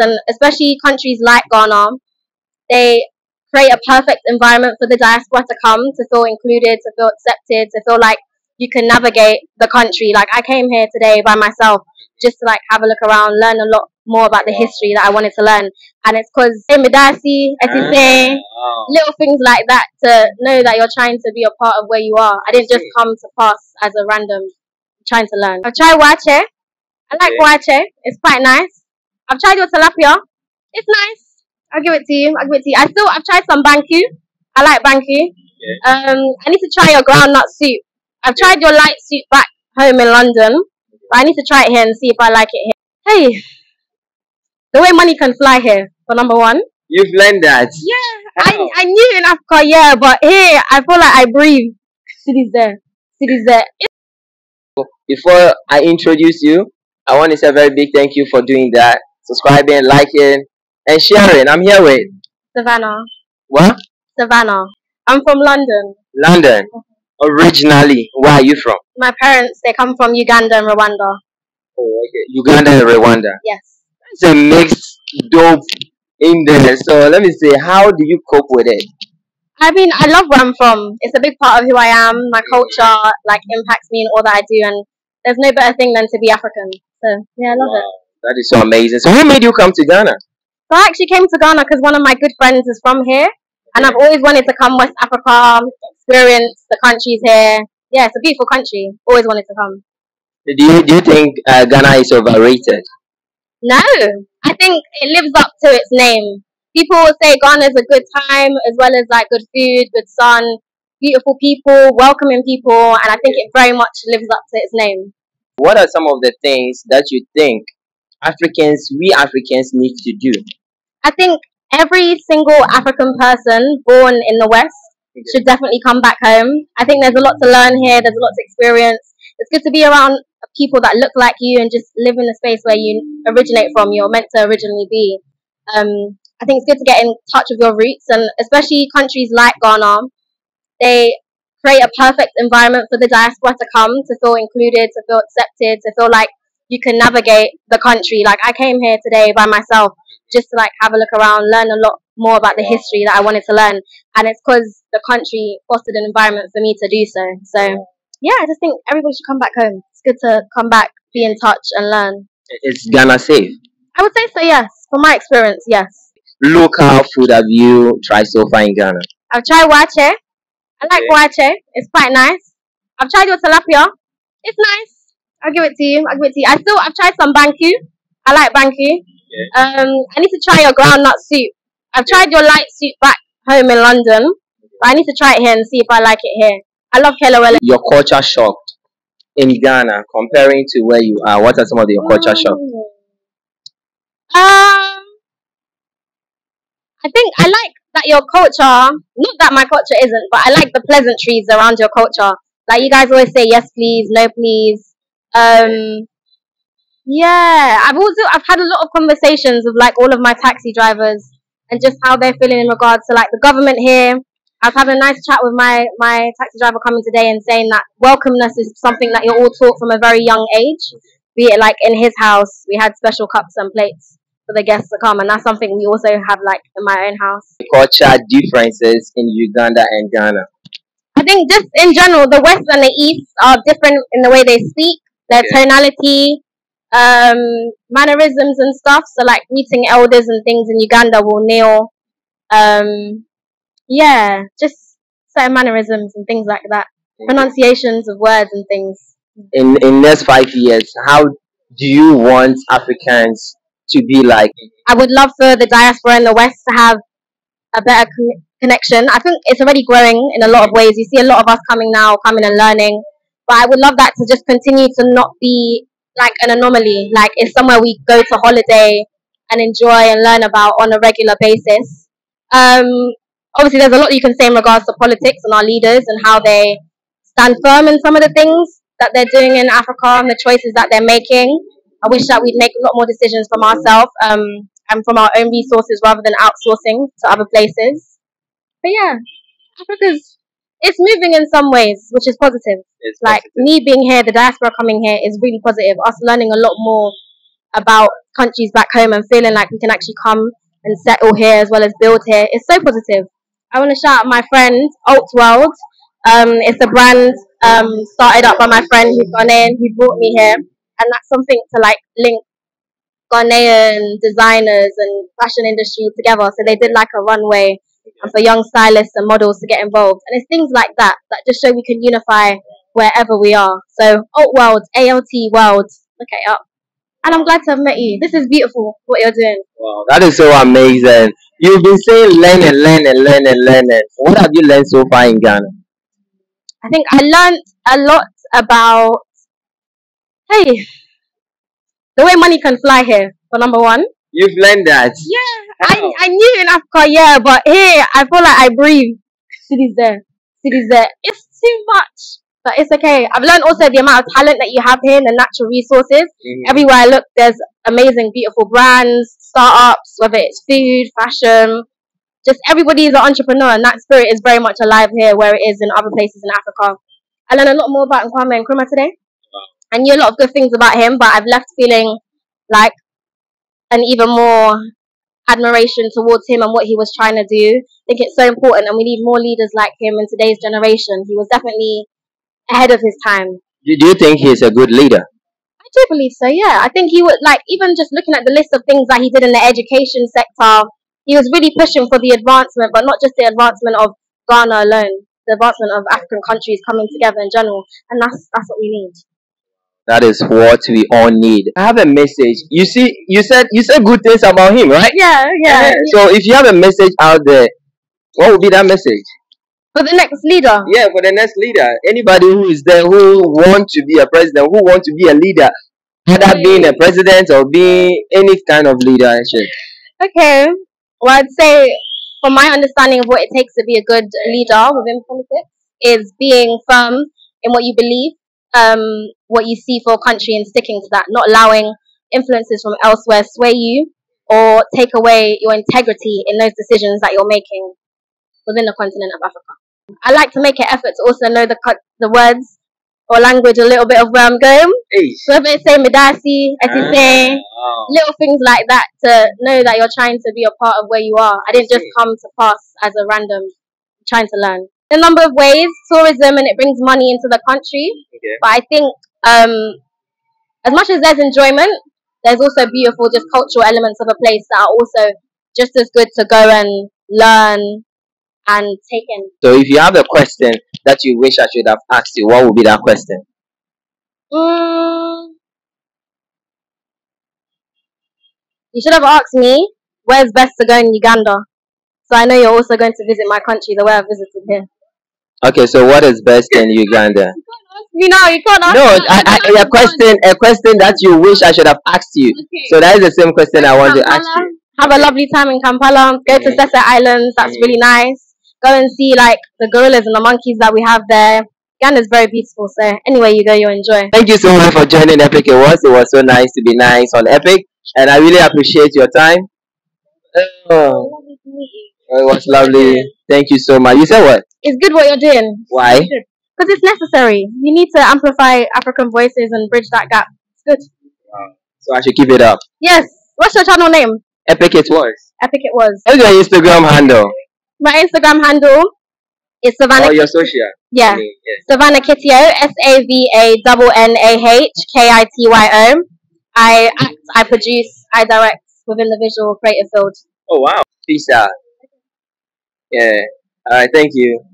and especially countries like Ghana, they create a perfect environment for the diaspora to come, to feel included, to feel accepted, to feel like you can navigate the country. Like, I came here today by myself just to like have a look around, learn a lot more about the history that I wanted to learn. And it's because Midasi, as you say, little things like that to know that you're trying to be a part of where you are. I didn't just come to pass as a random trying to learn. I've tried wache. I like wache. It's quite nice. I've tried your tilapia. It's nice. I'll give it to you. I've tried some banku. I like banku. I need to try your groundnut soup. I've tried your light soup back home in London, but I need to try it here and see if I like it here. Hey, the way money can fly here, for number one. You've learned that? Yeah, I knew in Africa, yeah, but here I feel like I breathe. Cities there. Before I introduce you, I want to say a very big thank you for doing that, subscribing, liking, and sharing. I'm here with Savannah. What? Savannah. I'm from London. London. Originally, where are you from? My parents, they come from Uganda and Rwanda. Oh, okay. Uganda and Rwanda. Yes. It's a mixed dope in there. So let me say, how do you cope with it? I mean, I love where I'm from. It's a big part of who I am. My culture like impacts me in all that I do, and there's no better thing than to be African. So yeah, I love it. That is so amazing. So who made you come to Ghana? So I actually came to Ghana because one of my good friends is from here, and I've always wanted to come West Africa, experience the countries here. Yeah, it's a beautiful country. Always wanted to come. Do you think Ghana is overrated? No, I think it lives up to its name. People will say Ghana is a good time, as well as like good food, good sun, beautiful people, welcoming people, and I think it very much lives up to its name. What are some of the things that you think we Africans need to do? I think every single African person born in the West should definitely come back home. I think there's a lot to learn here, there's a lot to experience. It's good to be around people that look like you and just live in the space where you originate from, you're meant to originally be. I think it's good to get in touch with your roots, and especially countries like Ghana, they create a perfect environment for the diaspora to come, to feel included, to feel accepted, to feel like you can navigate the country. Like, I came here today by myself just to like have a look around, learn a lot more about the history that I wanted to learn, and it's because the country fostered an environment for me to do so. So yeah, I just think everybody should come back home. It's good to come back, be in touch, and learn. Is Ghana safe? I would say so, yes. From my experience, yes. Local food have you tried so far in Ghana? I've tried wache. I like wache. It's quite nice. I've tried your tilapia. It's nice. I'll give it to you. I've tried some banku. I like banku. I need to try your groundnut soup. I've tried your light soup back home in London, but I need to try it here and see if I like it here. I love kelewele. Your culture shock in Ghana comparing to where you are. What are some of your culture shock? I think I like that your culture, not that my culture isn't, but I like the pleasantries around your culture. Like, you guys always say yes please, no please. Yeah, I've had a lot of conversations with like all of my taxi drivers and just how they're feeling in regards to like the government here. I was having a nice chat with my taxi driver coming today and saying that welcomeness is something that you're all taught from a very young age. Be it like in his house, we had special cups and plates for the guests to come, and that's something we also have like in my own house. Culture differences in Uganda and Ghana. I think just in general, the West and the East are different in the way they speak, their tonality, mannerisms and stuff. So like meeting elders and things in Uganda will kneel. Yeah, just certain mannerisms and things like that. Pronunciations of words and things. In next 5 years, how do you want Africans to be like? I would love for the diaspora in the West to have a better connection. I think it's already growing in a lot of ways. You see a lot of us coming and learning. But I would love that to just continue to not be like an anomaly. Like, it's somewhere we go to holiday and enjoy and learn about on a regular basis. Obviously, there's a lot you can say in regards to politics and our leaders and how they stand firm in some of the things that they're doing in Africa and the choices that they're making. I wish that we'd make a lot more decisions from ourselves and from our own resources rather than outsourcing to other places. But yeah, it's moving in some ways, which is positive. It's like positive. Me being here, the diaspora coming here is really positive. Us learning a lot more about countries back home and feeling like we can actually come and settle here as well as build here. It's so positive. I want to shout out my friend Alt World. It's a brand started up by my friend who's Ghanaian, who brought me here, and that's something to like link Ghanaian designers and fashion industry together. So they did like a runway and for young stylists and models to get involved. And it's things like that that just show we can unify wherever we are. So Alt World, ALT World, look it up. And I'm glad to have met you. This is beautiful what you're doing. Wow, that is so amazing. You've been saying learn and learn and learn and learn. What have you learned so far in Ghana? I think I learned a lot about, hey, the way money can fly here, for number one. You've learned that? Yeah, I knew in Africa, yeah, but here I feel like I breathe. Cities there, cities there. It's too much, but it's okay. I've learned also the amount of talent that you have here and the natural resources. Everywhere I look, there's amazing, beautiful brands, startups, whether it's food, fashion. Just everybody is an entrepreneur, and that spirit is very much alive here, where it is in other places in Africa. I learned a lot more about Kwame Nkrumah today. I knew a lot of good things about him, but I've left feeling like an even more admiration towards him and what he was trying to do. I think it's so important, and we need more leaders like him in today's generation. He was definitely ahead of his time. Do you think he's a good leader? I do believe so, yeah. I think he would, like, even just looking at the list of things that he did in the education sector, he was really pushing for the advancement, but not just the advancement of Ghana alone, the advancement of African countries coming together in general, and that's what we need. That is what we all need. I have a message. You see, you said good things about him, right? Yeah. So if you have a message out there, what would be that message? For the next leader? Yeah, for the next leader. Anybody who is there who want to be a president, who want to be a leader, whether being a president or being any kind of leadership. Okay. Well, I'd say, from my understanding of what it takes to be a good leader within politics, is being firm in what you believe, what you see for a country, and sticking to that, not allowing influences from elsewhere sway you or take away your integrity in those decisions that you're making within the continent of Africa. I like to make an effort to also know the words or language a little bit of where I'm going. So if it's say Medasi, Esise, little things like that, to know that you're trying to be a part of where you are. I didn't just come to pass as a random, trying to learn. In a number of ways, tourism, and it brings money into the country. Okay. But I think as much as there's enjoyment, there's also beautiful just cultural elements of a place that are also just as good to go and learn and take in. So if you have a question that you wish I should have asked you, what would be that question? You should have asked me where's best to go in Uganda. So I know you're also going to visit my country the way I visited here. Okay, so what is best in Uganda? You can't ask. No, a question that you wish I should have asked you. Okay. So that is the same question I want to ask you. Have a lovely time in Kampala. Go to Sese Islands. That's really nice. Go and see like the gorillas and the monkeys that we have there. Uganda is very beautiful. So anywhere you go, you'll enjoy. Thank you so much for joining Epic Awards. It was so nice to be nice on Epic, and I really appreciate your time. Lovely to meet you. It was lovely. Thank you so much. You said what? It's good what you're doing. Why? Because it's necessary. You need to amplify African voices and bridge that gap. It's good. Wow. So I should keep it up. Yes. What's your channel name? Epic It Was. Epic It Was. What's your Instagram handle? My Instagram handle is Savannah. Oh, your social. Yeah. Yes. Savannah Kitio. SAVANNAHKITYO. I produce. I direct within the visual creative field. Oh wow. Peace out. Yeah. All right. Thank you.